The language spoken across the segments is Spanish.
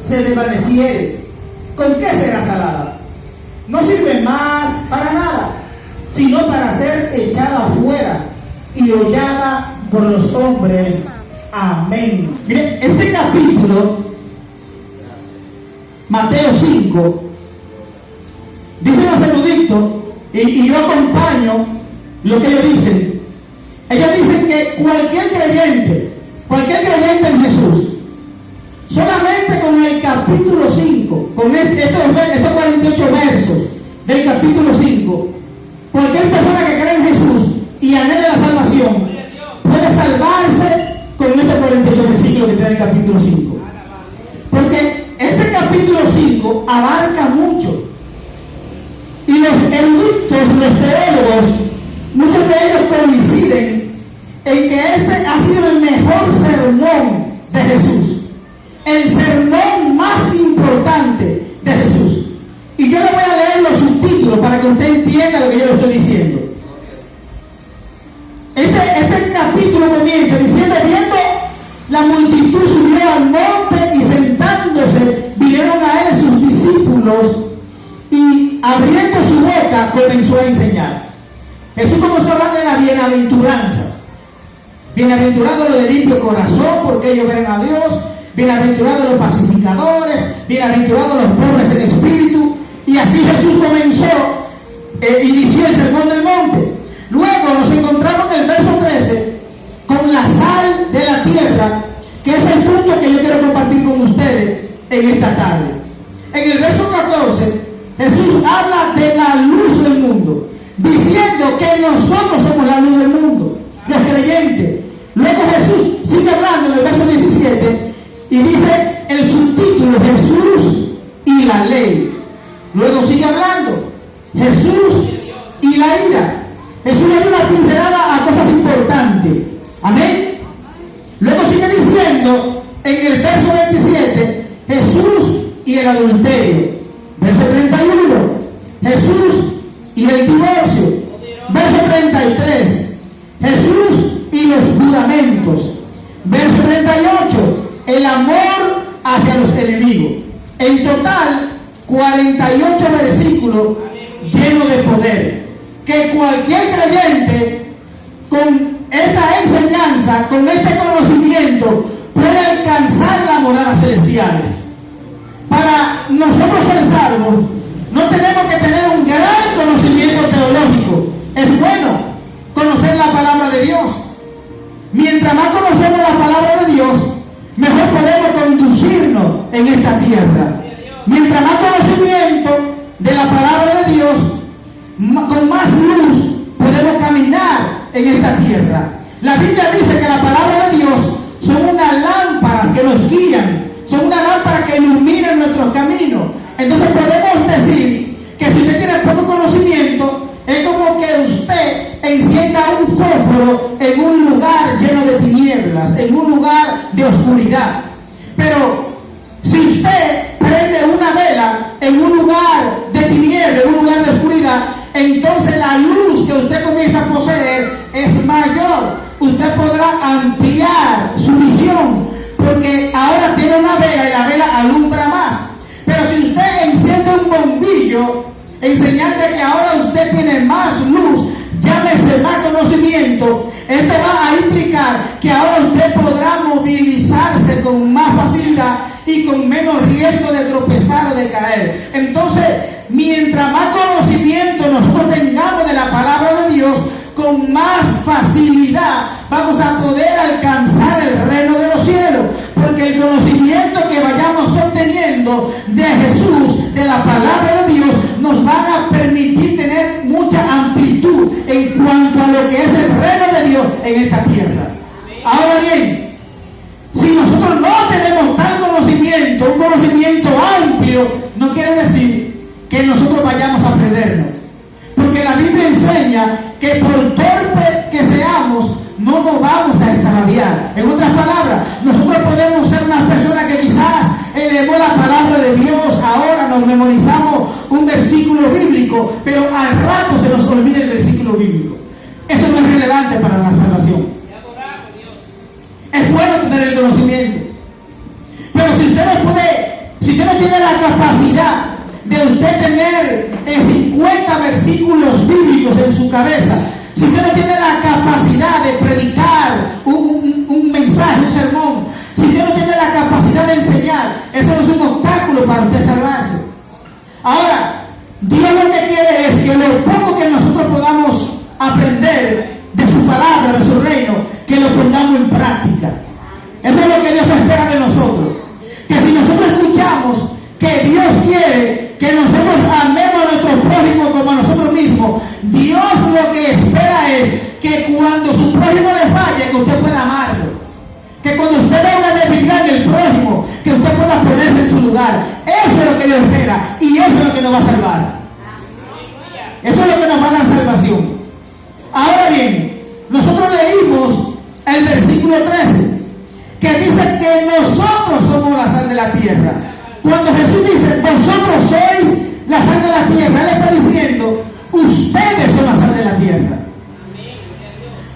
se desvaneciere, ¿con qué será salada? No sirve más para nada, sino para ser echada fuera y hollada por los hombres. Amén. Miren, este capítulo, Mateo 5, dicen los eruditos, y yo acompaño lo que ellos dicen. Ellos dicen que cualquier creyente en Jesús, solamente con el capítulo 5, con estos 48 versos del capítulo 5, cualquier persona que cree en Jesús y anhele la salvación, puede salvarse con estos 48 versículos que tiene el capítulo 5. Porque este capítulo 5 abarca mucho. Y los eruditos, los teólogos, muchos de ellos coinciden en que este ha sido el mejor sermón de Jesús, el sermón más importante de Jesús. Y yo le voy a leer los subtítulos para que usted entienda lo que yo le estoy diciendo. Este capítulo comienza diciendo: viendo la multitud, subió al monte y sentándose vinieron a él sus discípulos, y abriendo su boca comenzó a enseñar. Jesús comenzó a hablar de la bienaventuranza. Bienaventurados los de limpio corazón, porque ellos verán a Dios. Bienaventurados los pacificadores, bienaventurados los pobres en espíritu. Y así Jesús inició el sermón del monte. Luego nos encontramos en el verso 13 con la sal de la tierra, que es el punto que yo quiero compartir con ustedes en esta tarde. En el verso 14 Jesús habla de la luz del mundo, diciendo que nosotros somos la luz del mundo, los creyentes. Luego Jesús sigue hablando en el verso 17 y dice el subtítulo: Jesús y la ley. Luego sigue hablando Jesús y la ira. Jesús le dio una pincelada a cosas importantes. Amén. Luego sigue diciendo en el verso 27 Jesús y el adulterio. Verso 31 Jesús y el divorcio. Verso 33 Jesús y los juramentos. Verso 38 el amor hacia los enemigos. En total 48 versículos llenos de poder, que cualquier creyente con esta enseñanza, con este conocimiento, puede alcanzar las moradas celestiales. Para nosotros ser salvos, no tenemos que tener un gran conocimiento teológico. Es bueno conocer la palabra de Dios. Mientras más conocemos la palabra de Dios, mejor podemos conducirnos en esta tierra. Mientras más conocimiento de la palabra de Dios, con más luz podemos caminar en esta tierra. La Biblia dice que la palabra de Dios son unas lámparas que nos guían, son una lámpara que ilumina nuestros caminos. Entonces podemos decir que si usted tiene poco conocimiento, es como que usted encienda un fósforo en un lugar lleno de tinieblas, en un lugar de oscuridad. Pero si usted prende una vela en un lugar de tinieblas, en un lugar de oscuridad, entonces la luz que usted comienza a poseer es mayor. Usted podrá ampliar su visión, porque ahora tiene una vela y la vela alumbra más. Pero si usted enciende un bombillo, enseñarte que ahora usted tiene más luz, llámese más conocimiento, esto va a implicar que ahora usted podrá movilizarse con más facilidad y con menos riesgo de tropezar o de caer. Entonces, mientras más conocimiento nosotros tengamos de la palabra de Dios, con más facilidad vamos a poder alcanzar el reino de los cielos, porque el conocimiento que vayamos obteniendo de Jesús, de la palabra de Dios, nos van a permitir tener mucha amplitud en cuanto a lo que es el reino de Dios en esta tierra. Ahora bien, si nosotros no tenemos tal conocimiento, un conocimiento amplio, no quiere decir que nosotros vayamos a perdernos, porque la Biblia enseña que por torpe que seamos, no nos vamos a extraviar. En otras palabras, nosotros podemos ser unas personas que quizás elevó la palabra de Dios, ahora nos memorizamos un versículo bíblico, pero al rato se nos olvida el versículo bíblico. Eso no es relevante para la salvación. Es bueno tener el conocimiento, pero si usted no puede no tiene la capacidad de usted tener 50 versículos bíblicos en su cabeza, si usted no tiene la capacidad de predicar un mensaje, un sermón, si usted no tiene la capacidad de enseñar, eso no es un obstáculo para usted salvarse. Ahora, Dios lo que quiere es que lo poco que nosotros podamos aprender de su palabra, de su reino, que lo pongamos en práctica. Eso es lo que Dios espera de nosotros. Que si nosotros escuchamos que Dios quiere que nosotros amemos a nuestro prójimo como a nosotros mismos, Dios lo que espera es que cuando su prójimo le falle, que usted pueda amarlo. Que cuando usted vea una debilidad en el prójimo, que usted pueda ponerse en su lugar. Eso es lo que Dios espera y eso es lo que nos va a salvar. Eso es lo que nos va a dar salvación. Ahora bien, nosotros leímos el versículo 13, que dice que nosotros somos la sal de la tierra. Cuando Jesús dice, vosotros sois la sal de la tierra, Él está diciendo, ustedes son la sal de la tierra.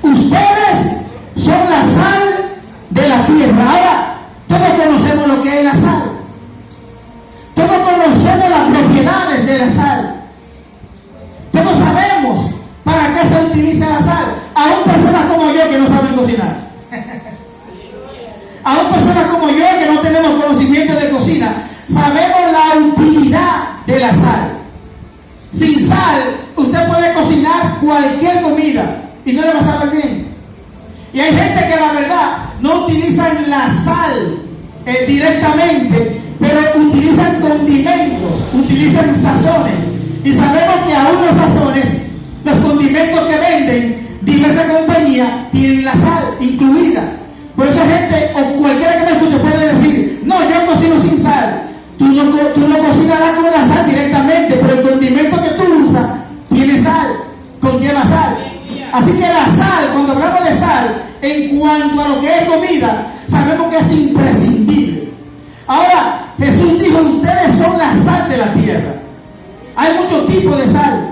Ustedes son la sal de la tierra. Ahora, todos conocemos lo que es la sal. Todos conocemos las propiedades de la sal. Todos sabemos para qué se utiliza la sal. Aún personas como yo que no saben cocinar. Aún personas como yo que no tenemos conocimiento de cocina, sabemos la utilidad de la sal. Sin sal, usted puede cocinar cualquier comida y no le va a saber bien. Y hay gente que la verdad no utilizan la sal directamente, pero utilizan condimentos, utilizan sazones. Y sabemos que aún los sazones, los condimentos que venden, diversas compañías tienen la sal incluida. Por eso gente, o cualquiera que me escuche puede decir, no, yo cocino sin sal. Tú no cocinarás con la sal directamente, pero el condimento que tú usas tiene sal, conlleva sal. Así que la sal, cuando hablamos de sal, en cuanto a lo que es comida, sabemos que es imprescindible. Ahora, Jesús dijo, ustedes son la sal de la tierra. Hay muchos tipos de sal.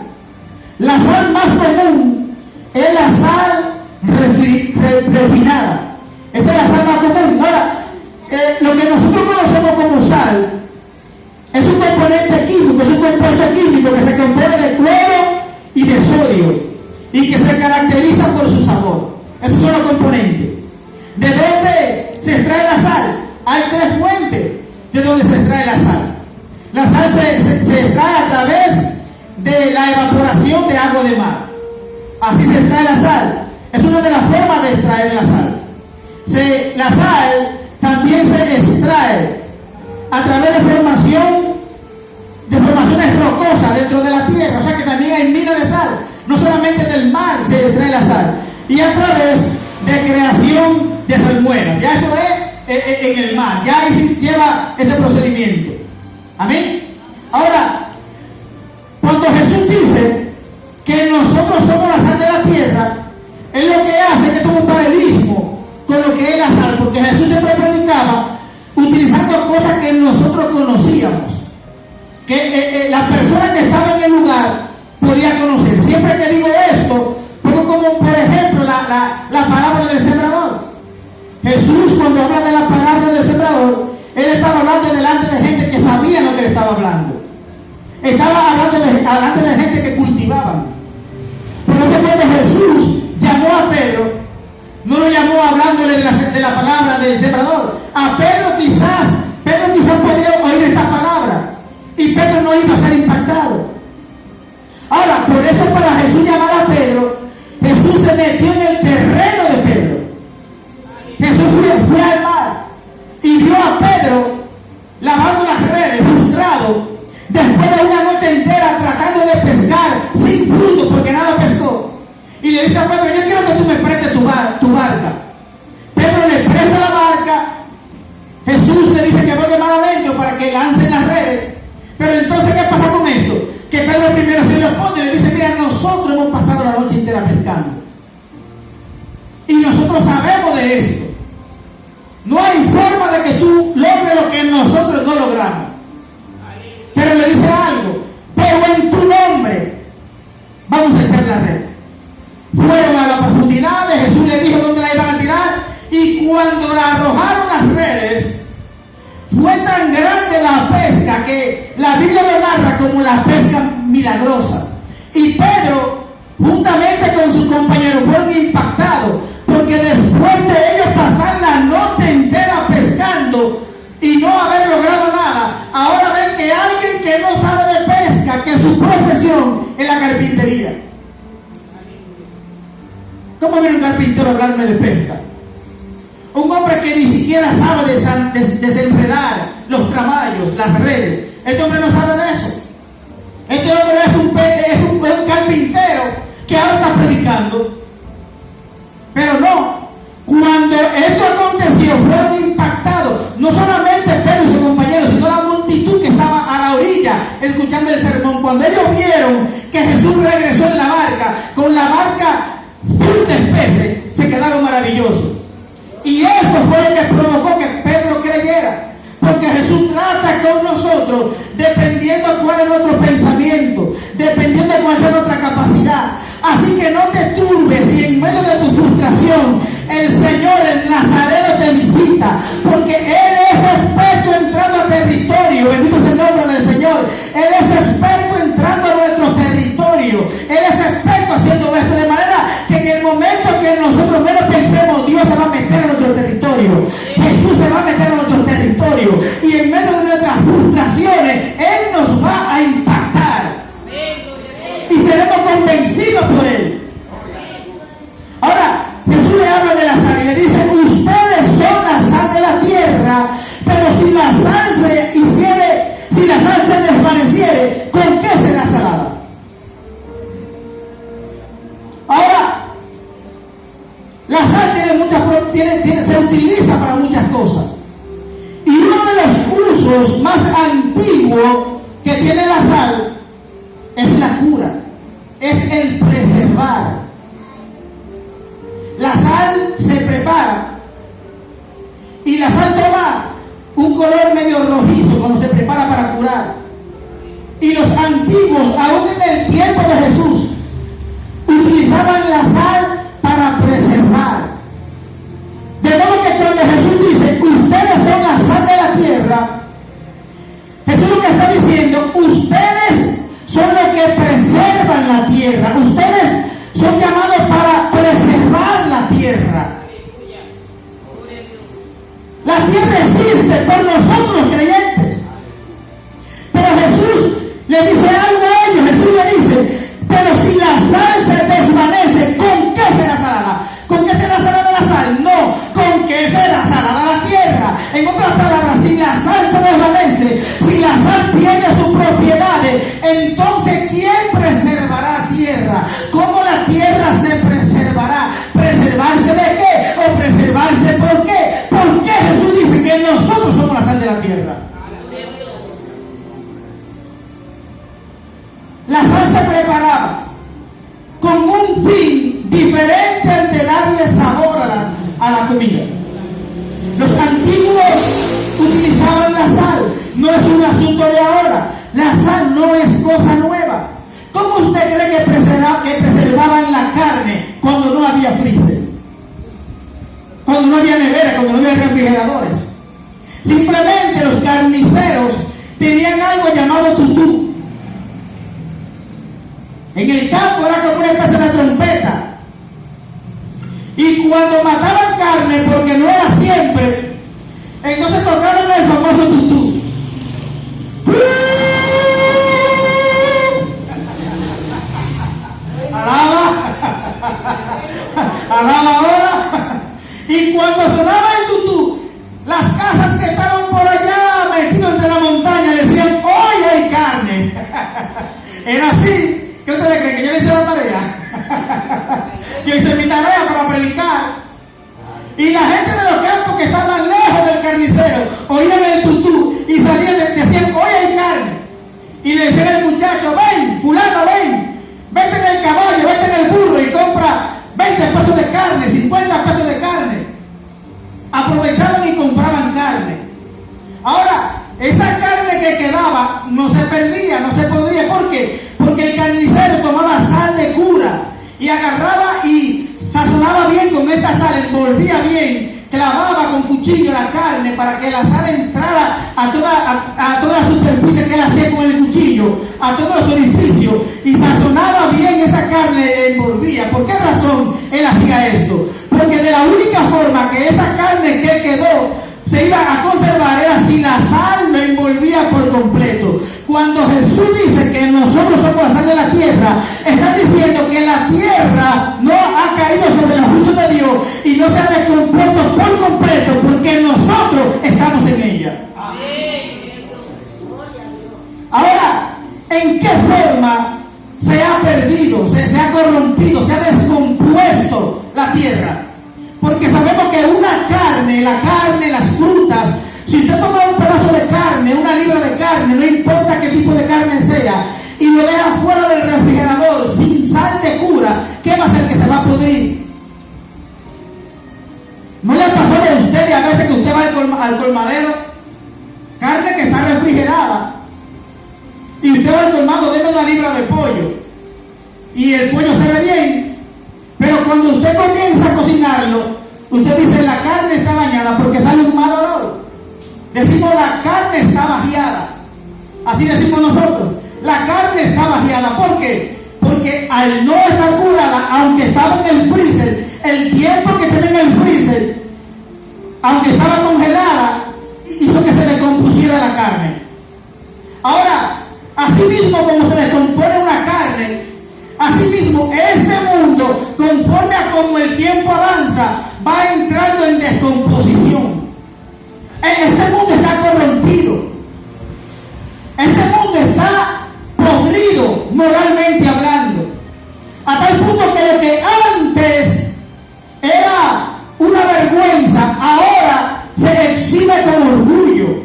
La sal más común es la sal refinada. Esa es la sal más común. Ahora, lo que nosotros conocemos como sal es un componente químico, es un compuesto químico que se compone de cloro y de sodio y que se caracteriza por su sabor. Esos son los componentes. ¿De dónde se extrae la sal? Hay tres fuentes de donde se extrae la sal. La sal se extrae a través de la evaporación de agua de mar. Así se extrae la sal. Es una de las formas de extraer la sal. La sal también se extrae a través de formaciones rocosas dentro de la tierra. O sea que también hay minas de sal. No solamente del mar se extrae la sal. Y a través de creación de salmueras. Ya eso es en el mar. Ya ahí lleva ese procedimiento. Amén. Ahora, cuando Jesús dice que nosotros somos la sal de la tierra, Él lo que hace es que toma un paralelismo con lo que es la sal, porque Jesús siempre predicaba utilizando cosas que nosotros conocíamos, que las personas que estaban en el lugar podían conocer. Siempre que digo esto, pongo como por ejemplo la parábola del sembrador. Jesús, cuando habla de la parábola del sembrador, Él estaba hablando delante de gente que sabía lo que le estaba hablando. Estaba hablando delante de gente que cultivaban. Por eso cuando Jesús llamó a Pedro, no lo llamó hablándole de la palabra del sembrador. A Pedro quizás podía oír esta palabra y Pedro no iba a ser impactado. Ahora, por eso para Jesús llamar a Pedro, Jesús se metió en el terreno de Pedro. Jesús fue al mar y vio a Pedro lavando las redes, frustrado, después de una noche entera tratando de pescar sin fruto porque nada pescó. Y le dice a Pedro, yo quiero que tú me prestes tu barca. Pedro le presta la barca. Jesús le dice que vaya más adentro para que lancen las redes. Pero entonces, ¿qué pasa con esto? Que Pedro primero se le opone y le dice, mira, nosotros hemos pasado la noche entera pescando. Y nosotros sabemos de esto. No hay forma de que tú logres lo que nosotros no logramos. Pero le dice algo, pero en tu nombre vamos a echar la red. Fueron a las profundidades, Jesús le dijo dónde la iban a tirar, y cuando la arrojaron las redes, fue tan grande la pesca la pesca milagrosa. Y Pedro, juntamente con sus compañeros, fueron impactados, porque después de ellos pasar la noche entera pescando y no haber logrado nada, ahora ven que alguien que no sabe de pesca, que su profesión es la carpintería. ¿Cómo viene un carpintero a hablarme de pesca? Un hombre que ni siquiera sabe desenredar los traballos, las redes. Este hombre no sabe de eso. Este hombre es un carpintero que ahora está predicando. Pero no, cuando esto aconteció, fueron impactados, no solamente Pedro y sus compañeros, sino la multitud que estaba a la orilla escuchando el sermón. Cuando ellos vieron que Jesús regresó en la barca, con la barca full de peces, se quedaron maravillosos. Y esto fue lo que provocó que Pedro creyera, porque Jesús trata con nosotros dependiendo cuál es nuestro pensamiento, dependiendo cuál sea nuestra capacidad. Así que no te turbes si en medio de tu frustración el Señor, el Nazareno, te visita, porque Él es experto entrando a territorio. Bendito es el nombre del Señor. Él es experto entrando a nuestro territorio. Él es experto haciendo esto, de manera que en el momento que nosotros menos pensemos, Dios se va a meter en nuestro territorio. Jesús se va a meter en nuestro territorio, y en medio de nuestras frustraciones Él nos va a impactar y seremos convencidos por Él. Ahora Jesús le habla de la sal y le dice: ustedes son la sal de la tierra, pero si la sal se desvaneciere, ¿con qué será salada? Ahora, la sal se utiliza para muchas cosas, y uno de los usos más antiguos que tiene la sal es la cura, es el preservar. La sal se prepara, y la sal toma un color medio rojizo cuando se prepara para curar. Y los antiguos, aún en el tiempo de Jesús, utilizaban la sal para preservar. De modo que cuando Jesús dice: ustedes son la sal de la tierra, Jesús lo que está diciendo: ustedes son los que preservan la tierra. Ustedes son llamados para preservar la tierra. La tierra existe por nosotros los creyentes. Pero Jesús le dice algo a ellos. Jesús le dice: pero si la sal se desvanece, ¿con qué será salada? ¿Con qué será salada la sal? No, ¿con qué será salada la tierra? En otras palabras, si la sal se desvanece, si la sal pierde sus propiedades, entonces ¿quién preservará la tierra? ¿Cómo la tierra se preservará? ¿Preservarse de qué? ¿O preservarse por qué? ¿Por qué Jesús dice que nosotros somos la sal de la tierra? La sal se preparaba con un fin diferente al de darle sabor a la comida. Los antiguos utilizaban la sal. No es un asunto de ahora. La sal no es cosa nueva. ¿Cómo usted cree que preservaban la carne cuando no había freezer? Cuando no había nevera, cuando no había refrigeradores. Simplemente los carniceros tenían algo llamado tutú. En el campo era como una especie de trompeta. Y cuando mataban carne, porque no era siempre, entonces tocaban el famoso tutú. Alaba ahora. Y cuando sonaba el tutú, las casas que estaban por allá metidas entre la montaña decían: hoy hay carne. Era así. ¿Qué ustedes creen? ¿Que yo le hice la tarea? Yo hice mi tarea para predicar. Y la gente de los campos que estaban lejos del carnicero oían el tutú y salían, decían: hoy hay carne. Y le decían al muchacho: ven, fulano, vete en el caballo, vete en el burro y compra 20 pesos de carne, 50 pesos de carne. Aprovechaban y compraban carne. Ahora, esa carne que quedaba no se perdía, no se podría. ¿Por qué? Porque el carnicero tomaba sal de cura y agarraba y sazonaba bien con esta sal, envolvía bien clavaba con cuchillo la carne para que la sal entrara a toda la superficie que él hacía con el cuchillo, a todos los orificios, y sazonaba bien esa carne, le envolvía. ¿Por qué razón él hacía esto? Porque de la única forma que esa carne que quedó se iba a conservar era si la sal lo envolvía por completo. Cuando Jesús dice que nosotros somos la sal de la tierra, está diciendo que la tierra no ha caído sobre los juicios de Dios y no se ha descompuesto por completo, porque nosotros estamos en ella. Ahora, ¿en qué forma se ha perdido, se ha corrompido, se ha descompuesto la tierra? Porque sabemos que una carne, la carne, las frutas, si usted toma un pedazo de carne, una libra de carne, no importa qué tipo de carne sea, y lo deja fuera del refrigerador sin sal de cura, ¿qué va a hacer? Que se va a pudrir. ¿No le ha pasado a usted a veces que usted va al colmadero? Carne que está refrigerada, y usted va al colmado, deme una libra de pollo, y el pollo se ve bien, pero cuando usted comienza a cocinarlo, usted dice la carne está dañada porque sale un mal olor. Decimos la carne está bajeada. Así decimos nosotros. La carne está bajeada. ¿Por qué? Porque al no estar curada, aunque estaba en el freezer, el tiempo que tiene en el freezer, aunque estaba congelada, hizo que se descompusiera la carne. Ahora, así mismo como se descompone una carne, así mismo este mundo, conforme a como el tiempo avanza, va entrando en descomposición. Este mundo está corrompido. Este mundo está podrido moralmente hablando. A tal punto que lo que antes era una vergüenza, ahora se exhibe con orgullo.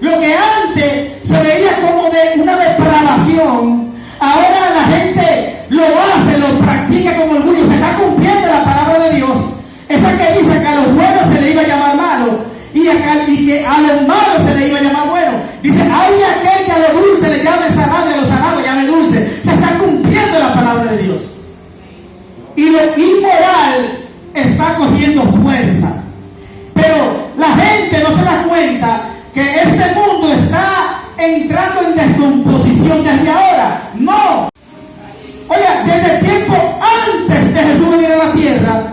Lo que antes se veía como de una depravación, ahora la gente lo hace, lo practica con orgullo. Se está cumpliendo la palabra de Dios. Esa que dice que a los buenos se le iba a llamar malo y que a los malos se le iba a llamar bueno. Dice, hay aquel que a lo dulce le llame salado y a lo salado llame dulce. Se está cumpliendo la palabra de Dios. Y lo inmoral está cogiendo fuerza. Pero la gente no se da cuenta que este mundo está entrando en descomposición desde ahora. No. Oiga, desde tiempo antes de Jesús venir a la tierra,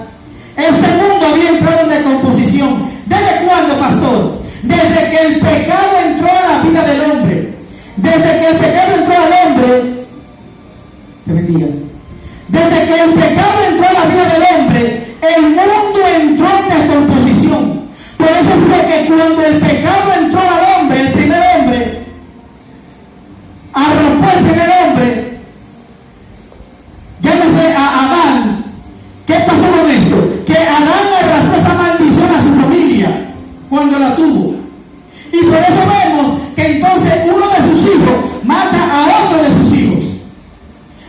este mundo había entrado en descomposición. ¿Desde cuándo, pastor? Desde que el pecado entró a la vida del hombre. Desde que el pecado entró al hombre, te bendiga. Desde que el pecado entró a la vida del hombre, el mundo entró en descomposición. Por eso fue que cuando el pecado entró al hombre, el primer hombre, arropó el primer hombre, llámese a Adán. ¿Qué pasó con esto? Que Adán arrastró esa maldición a su familia cuando la tuvo. Y por eso vemos que entonces uno de sus hijos mata a otro de sus hijos.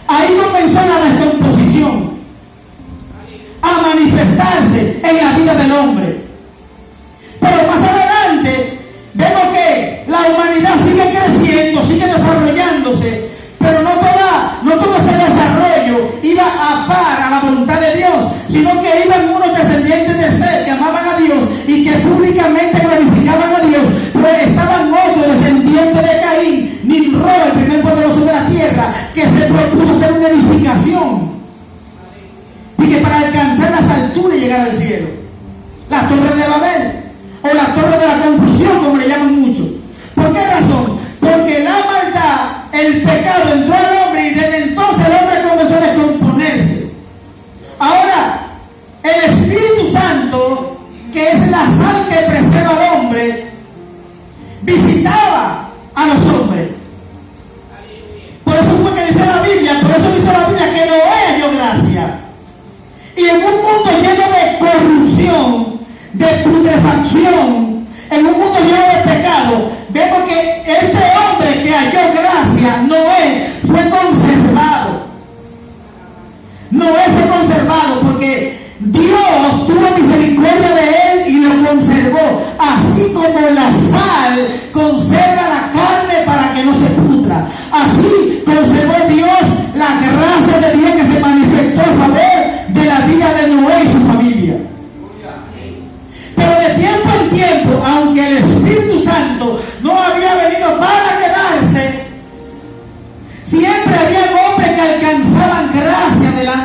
Ahí comenzó la descomposición a manifestarse en la vida del hombre. Pero más adelante vemos que la humanidad sigue creciendo, sigue desarrollándose, pero no todo ese desarrollo iba a par a la voluntad de Dios, sino que iban unos descendientes de Seth que amaban a Dios y que públicamente glorificaban a Dios, pero estaban otros descendientes de Caín, Nimrod, el primer poderoso de la tierra, que se propuso hacer una edificación y que para alcanzar las alturas y llegar al cielo, la torre de Babel o la torre de la confusión, como le llaman muchos. ¿Por qué razón? Porque la maldad, el pecado entró al hombre y desde entonces el hombre comenzó a descomponerse. Ahora, el Espíritu Santo, que es la sal que preserva al hombre, visitaba a los hombres. Por eso fue que dice la Biblia, que Noé dio gracia. Y en un mundo lleno de corrupción, de putrefacción, en un mundo lleno de pecado, vemos que este hombre que halló gracia, Noé, fue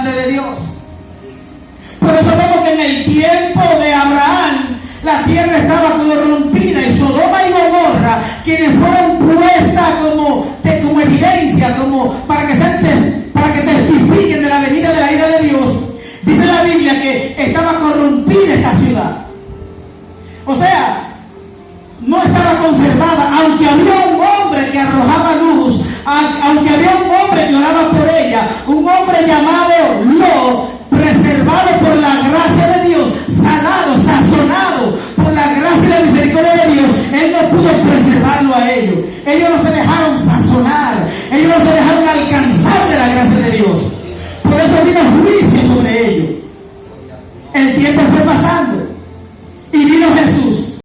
delante de Dios. Por eso vemos que en el tiempo de Abraham la tierra estaba corrompida y Sodoma y Gomorra, quienes fueron puestas como evidencia, como para que sean